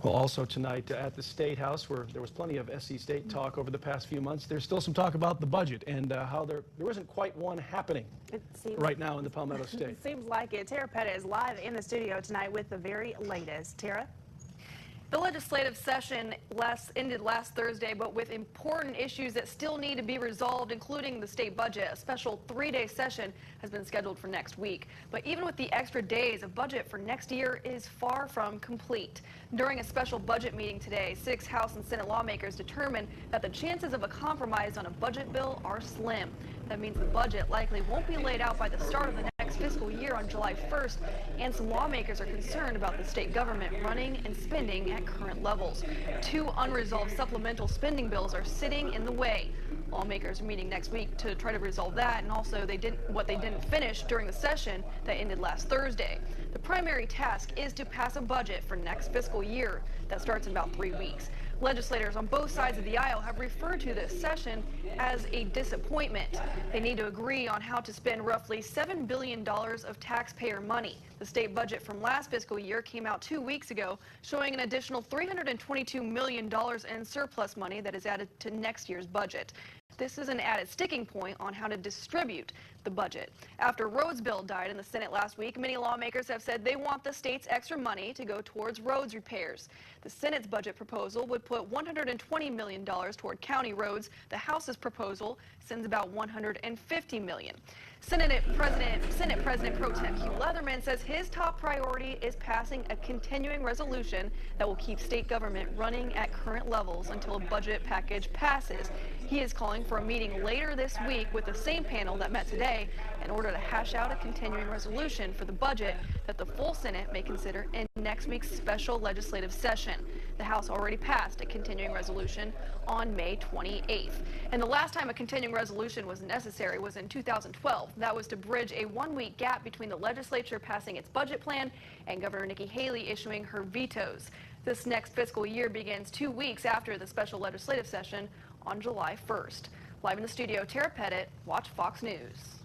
Well, also tonight at the State House, where there was plenty of SC State talk over the past few months, there's still some talk about the budget and how there isn't quite one happening right now in the Palmetto State. It seems like it. Tara Pettit is live in the studio tonight with the very latest. Tara? The legislative session ended last Thursday, but with important issues that still need to be resolved, including the state budget. A special 3-day session has been scheduled for next week. But even with the extra days, a budget for next year is far from complete. During a special budget meeting today, 6 House and Senate lawmakers determined that the chances of a compromise on a budget bill are slim. That means the budget likely won't be laid out by the start of the next fiscal year on July 1st, and some lawmakers are concerned about the state government running and spending at current levels. 2 unresolved supplemental spending bills are sitting in the way. Lawmakers are meeting next week to try to resolve that, and also what they didn't finish during the session that ended last Thursday. The primary task is to pass a budget for next fiscal year that starts in about 3 weeks. Legislators on both sides of the aisle have referred to this session as a disappointment. They need to agree on how to spend roughly $7 billion of taxpayer money. The state budget from last fiscal year came out 2 weeks ago, showing an additional $322 million in surplus money that is added to next year's budget. This is an added sticking point on how to distribute the budget. After roads bill died in the Senate last week, many lawmakers have said they want the state's extra money to go towards roads repairs. The Senate's budget proposal would put $120 million toward county roads. The House's proposal sends about $150 million. Senate President Pro Tem Hugh Leatherman says his top priority is passing a continuing resolution that will keep state government running at current levels until a budget package passes. He is calling for a meeting later this week with the same panel that met today in order to hash out a continuing resolution for the budget that the full Senate may consider in next week's special legislative session. The House already passed a continuing resolution on May 28th. And the last time a continuing resolution was necessary was in 2012. That was to bridge a 1-week gap between the legislature passing its budget plan and Governor Nikki Haley issuing her vetoes. This next fiscal year begins 2 weeks after the special legislative session on July 1st. Live in the studio, Tara Pettit, Watch Fox News.